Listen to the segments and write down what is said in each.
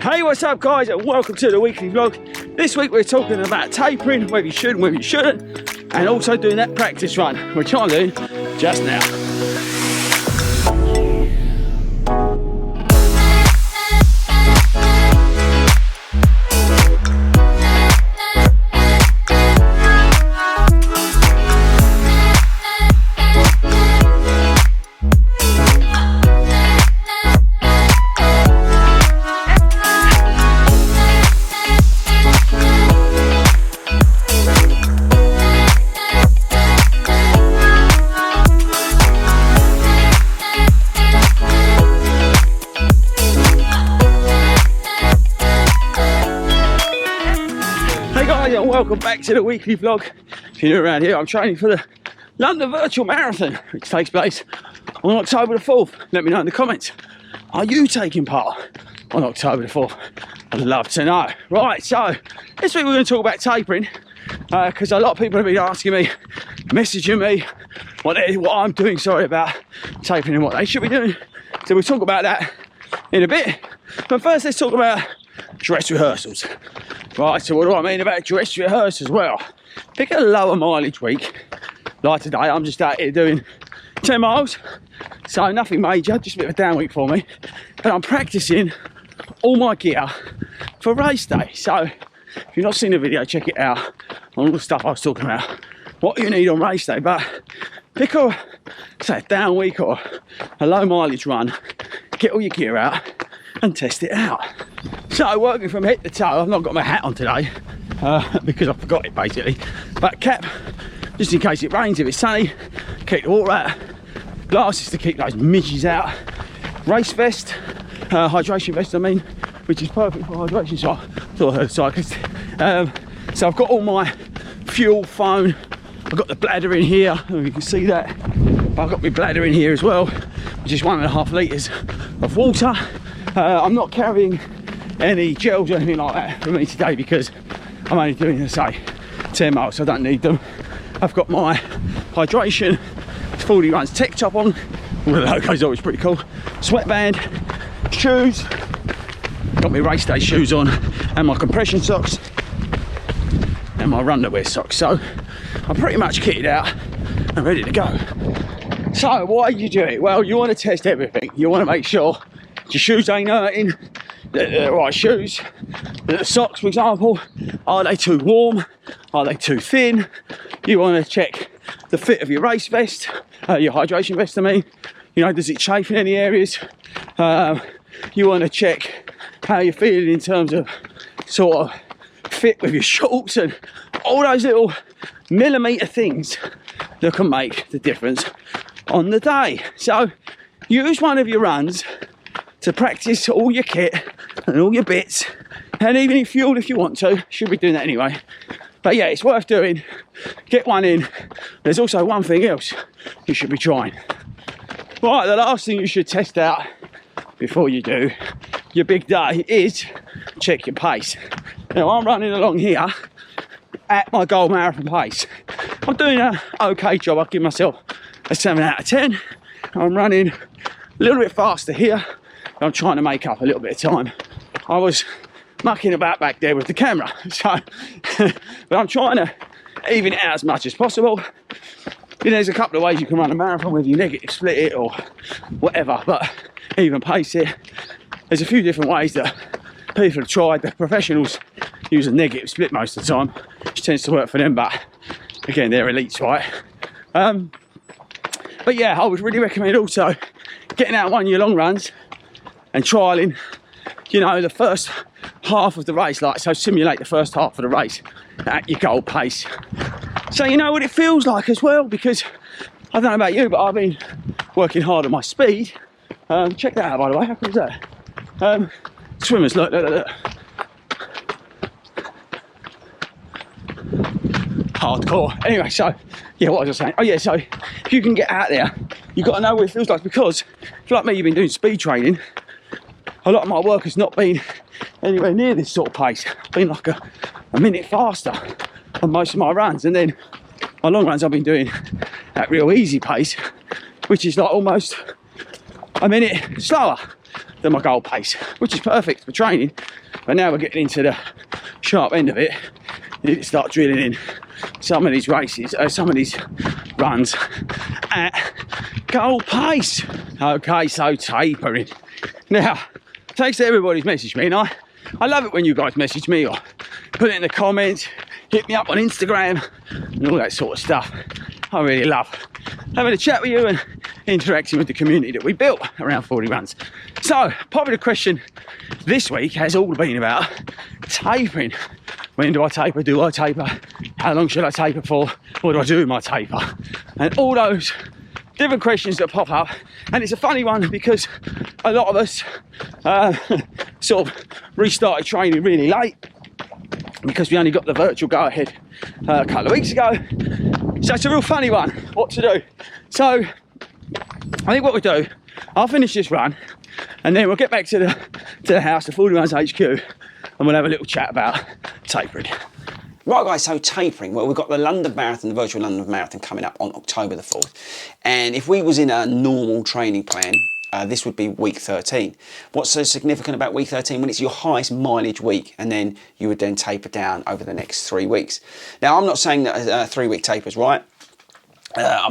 Hey, what's up guys, and welcome to the weekly vlog. This week we're talking about tapering, whether you should and whether you shouldn't, and also doing that practice run, which I'm doing just now. Welcome back to the weekly vlog. If you're new around here, I'm training for the London Virtual Marathon, which takes place on October the 4th. Let me know in the comments, are you taking part on October the 4th? I'd love to know. Right, so this week we're going to talk about tapering, because a lot of people have been asking me, messaging me, what I'm doing, about tapering and what they should be doing. So we'll talk about that in a bit. But first, let's talk about dress rehearsals. Right, so what do I mean about dress rehearsals? Well, pick a lower mileage week. Like today, I'm just out here doing 10 miles. So nothing major, just a bit of a down week for me. But I'm practicing all my gear for race day. So if you've not seen the video, check it out on all the stuff I was talking about. What you need on race day. But pick a, say, a down week or a low mileage run. Get all your gear out and test it out. So working from head to toe, I've not got my hat on today because I forgot it basically, but cap just in case it rains. If it's sunny, keep the water out, glasses to keep those midges out, race vest, hydration vest I mean, which is perfect for hydration, so I thought I heard a cyclist. So I've got all my fuel, phone, I've got the bladder in here, I don't know if you can see that, but I've got my bladder in here as well, which is 1.5 litres of water. I'm not carrying any gels or anything like that for me today because I'm only doing, say, 10 miles, so I don't need them. I've got my hydration, Fordy Runs tech top on, all the logos always pretty cool, sweatband, shoes, got my race day shoes on, and my compression socks, and my underwear socks. So I'm pretty much kitted out and ready to go. So why do you do it? Well, you want to test everything. You want to make sure your shoes ain't hurting, they're the right shoes. The socks, for example, are they too warm? Are they too thin? You want to check the fit of your race vest, your hydration vest I mean. You know, does it chafe in any areas? You want to check how you're feeling in terms of sort of fit with your shorts and all those little millimetre things that can make the difference on the day. So use one of your runs to practice all your kit and all your bits, and even in fuel if you want to. Should be doing that anyway, but yeah, it's worth doing. Get one in. There's also one thing else you should be trying. Right, the last thing you should test out before you do your big day is check your pace. Now I'm running along here at my goal marathon pace. I'm doing an okay job. I'll give myself a 7 out of 10. I'm running a little bit faster here. I'm trying to make up a little bit of time. I was mucking about back there with the camera, so but I'm trying to even it out as much as possible. You know, there's a couple of ways you can run a marathon, whether you negative split it or whatever, but even pace it. There's a few different ways that people have tried. The professionals use a negative split most of the time, which tends to work for them, but again, they're elites, right? But yeah, I would really recommend also getting out one of your long runs and trialing, you know, the first half of the race, like so simulate the first half of the race at your goal pace, so you know what it feels like as well, because I don't know about you, but I've been working hard on my speed. Check that out, by the way. How cool is that? Swimmers, look. Hardcore. Anyway, so yeah, what was I saying? Oh yeah, so if you can get out there, you've got to know what it feels like, because if you're like me, you've been doing speed training, a lot of my work has not been anywhere near this sort of pace. I've been like a minute faster on most of my runs, and then my long runs I've been doing at real easy pace, which is like almost a minute slower. than my goal pace, which is perfect for training. But now we're getting into the sharp end of it. You need to start drilling in some of these races, some of these runs at goal pace. Okay, so tapering. Now, thanks to everybody who's messaged me, and I love it when you guys message me or put it in the comments, hit me up on Instagram and all that sort of stuff. I really love having a chat with you and interacting with the community that we built around Fordy Runs. So, popular question this week has all been about tapering. When do I taper? Do I taper? How long should I taper for? What do I do with my taper? And all those different questions that pop up. And it's a funny one because a lot of us sort of restarted training really late because we only got the virtual go ahead a couple of weeks ago. So it's a real funny one, what to do. So I think what we'll do, I'll finish this run and then we'll get back to the house, the Fordy Runs HQ, and we'll have a little chat about tapering. Right guys, so tapering, well, we've got the London Marathon, the virtual London Marathon coming up on October the 4th. And if we was in a normal training plan, this would be week 13. What's so significant about week 13? Well, it's your highest mileage week, and then you would then taper down over the next 3 weeks. Now, I'm not saying that a 3-week taper is right.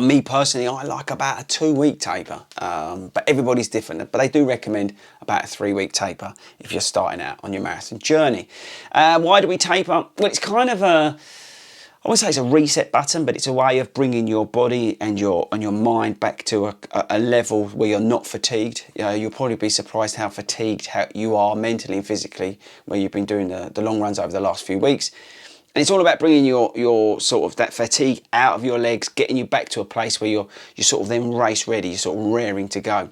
Me personally, I like about a 2-week taper, but everybody's different. But they do recommend about a 3-week taper if you're starting out on your marathon journey. Why do we taper? Well, it's kind of I wouldn't say it's a reset button, but it's a way of bringing your body and your mind back to a level where you're not fatigued. You'll probably be surprised how fatigued you are mentally and physically where you've been doing the long runs over the last few weeks. And it's all about bringing your sort of that fatigue out of your legs, getting you back to a place where you're sort of then race ready, you're sort of raring to go.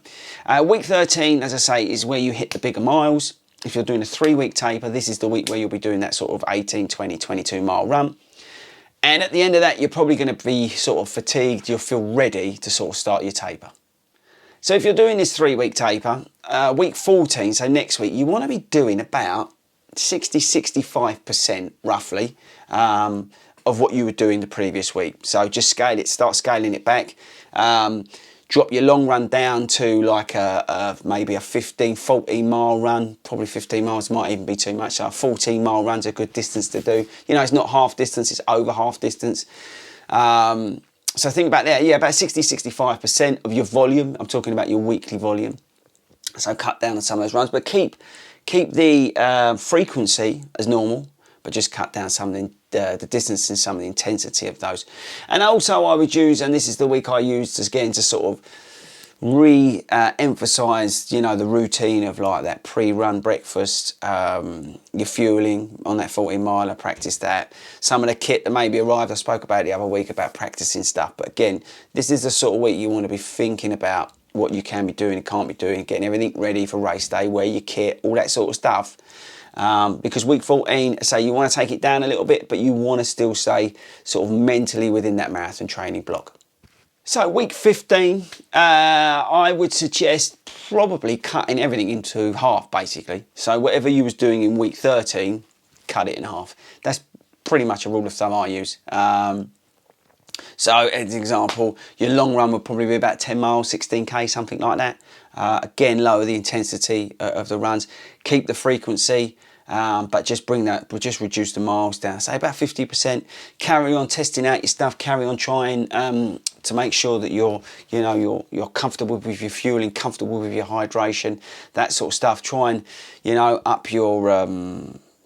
Week 13, as I say, is where you hit the bigger miles. If you're doing a 3-week taper, this is the week where you'll be doing that sort of 18, 20, 22 mile run. And at the end of that, you're probably going to be sort of fatigued. You'll feel ready to sort of start your taper. So if you're doing this 3-week taper, week 14, so next week, you want to be doing about 60-65% roughly of what you were doing the previous week. So just start scaling it back. Drop your long run down to like maybe a 15-14 mile run. Probably 15 miles might even be too much. So a 14 mile run's a good distance to do. You know, it's not half distance, it's over half distance. So think about that. Yeah, about 60-65% of your volume. I'm talking about your weekly volume. So cut down on some of those runs, but keep the frequency as normal, but just cut down some of the distance and some of the intensity of those. And also I would use, and this is the week I used again to sort of re-emphasize, you know, the routine of like that pre-run breakfast, your fueling on that 14 mile. I practiced that. Some of the kit that maybe arrived, I spoke about the other week about practicing stuff. But again, this is the sort of week you want to be thinking about what you can be doing and can't be doing, getting everything ready for race day, wear your kit, all that sort of stuff. Because week 14, say you want to take it down a little bit, but you want to still stay sort of mentally within that marathon training block. So week 15, I would suggest probably cutting everything into half, basically. So whatever you was doing in week 13, cut it in half. That's pretty much a rule of thumb I use. So as an example, your long run would probably be about 10 miles, 16k, something like that. Again, lower the intensity of the runs, keep the frequency, but just reduce the miles down, say about 50%. Carry on testing out your stuff, carry on trying to make sure that you're comfortable with your fueling, comfortable with your hydration, that sort of stuff. Try and, up your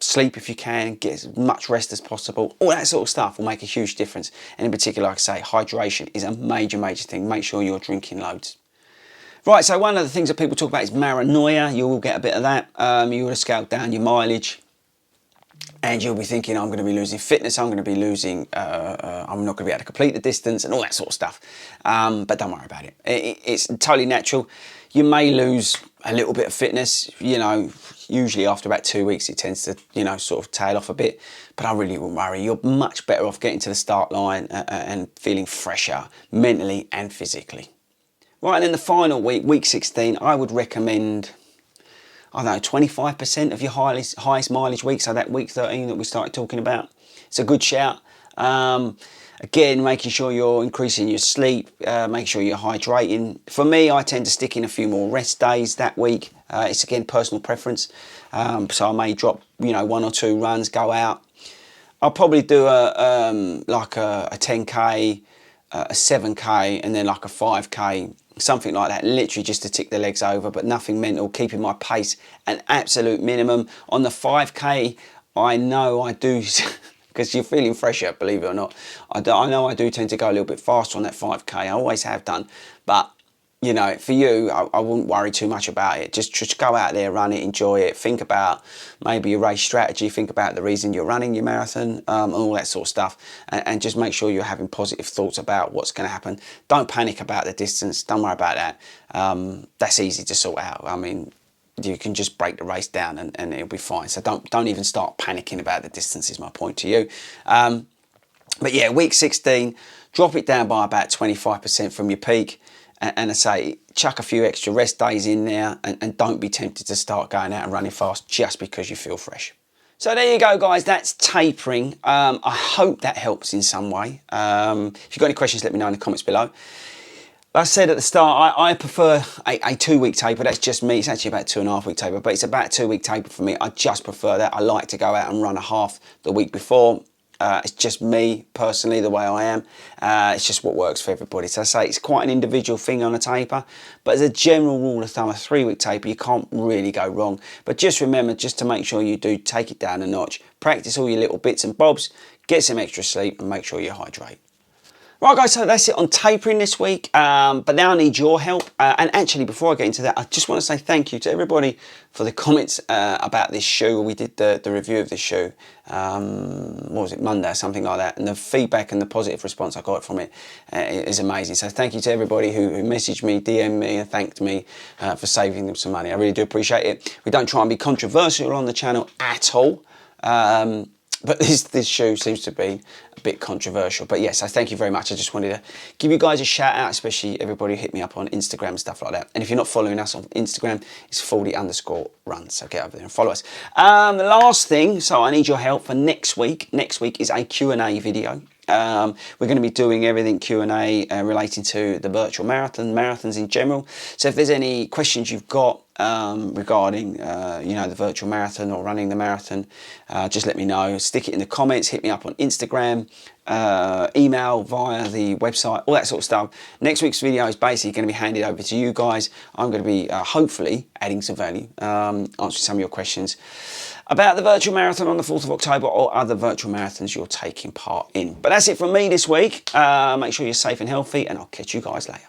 sleep if you can, get as much rest as possible. All that sort of stuff will make a huge difference. And in particular, like I say, hydration is a major thing. Make sure you're drinking loads. Right, so one of the things that people talk about is paranoia. You will get a bit of that. You will have scaled down your mileage and you'll be thinking, I'm going to be losing fitness, I'm going to be losing, I'm not going to be able to complete the distance and all that sort of stuff. But don't worry about it. It's totally natural. You may lose a little bit of fitness, usually after about 2 weeks it tends to, sort of tail off a bit, but I really wouldn't worry. You're much better off getting to the start line and feeling fresher mentally and physically. Right, and then the final week, week 16, I would recommend, 25% of your highest mileage week, so that week 13 that we started talking about. It's a good shout. Again, making sure you're increasing your sleep, make sure you're hydrating. For me, I tend to stick in a few more rest days that week. It's again personal preference. So I may drop, 1 or 2 runs, go out. I'll probably do like a 10k, a 7k, and then like a 5k, something like that, literally just to tick the legs over, but nothing mental, keeping my pace an absolute minimum. On the 5k, I know I do, because you're feeling fresher, believe it or not. I know I do tend to go a little bit faster on that 5k, I always have done, but for you, I wouldn't worry too much about it. Just go out there, run it, enjoy it. Think about maybe your race strategy. Think about the reason you're running your marathon and all that sort of stuff. And just make sure you're having positive thoughts about what's going to happen. Don't panic about the distance. Don't worry about that. That's easy to sort out. I mean, you can just break the race down and it'll be fine. So don't even start panicking about the distance is my point to you. But yeah, week 16, drop it down by about 25% from your peak. And I say, chuck a few extra rest days in there and don't be tempted to start going out and running fast just because you feel fresh. So there you go, guys. That's tapering. I hope that helps in some way. If you've got any questions, let me know in the comments below. Like I said at the start, I prefer a 2-week taper. That's just me. It's actually about 2.5-week taper, but it's about a 2-week taper for me. I just prefer that. I like to go out and run a half the week before. It's just me personally, the way I am. It's just what works for everybody. So I say it's quite an individual thing on a taper, but as a general rule of thumb, a 3-week taper, you can't really go wrong. But just remember, just to make sure you do take it down a notch, practice all your little bits and bobs, get some extra sleep and make sure you hydrate. Right guys, so that's it on tapering this week, but now I need your help. And actually, before I get into that, I just want to say thank you to everybody for the comments about this shoe. We did the review of this shoe, what was it, Monday or something like that, and the feedback and the positive response I got from it is amazing. So thank you to everybody who messaged me, DM'd me and thanked me for saving them some money. I really do appreciate it. We don't try and be controversial on the channel at all. But this shoe seems to be a bit controversial. But yes, I thank you very much. I just wanted to give you guys a shout out, especially everybody who hit me up on Instagram and stuff like that. And if you're not following us on Instagram, it's Fordy_runs. So get over there and follow us. The last thing, so I need your help for next week. Next week is a Q&A video. We're going to be doing everything Q&A relating to the virtual marathon, marathons in general. So if there's any questions you've got regarding, the virtual marathon or running the marathon, just let me know. Stick it in the comments, hit me up on Instagram, email via the website, all that sort of stuff. Next week's video is basically going to be handed over to you guys. I'm going to be hopefully adding some value, answering some of your questions about the virtual marathon on the 4th of October or other virtual marathons you're taking part in. But that's it from me this week. Make sure you're safe and healthy, and I'll catch you guys later.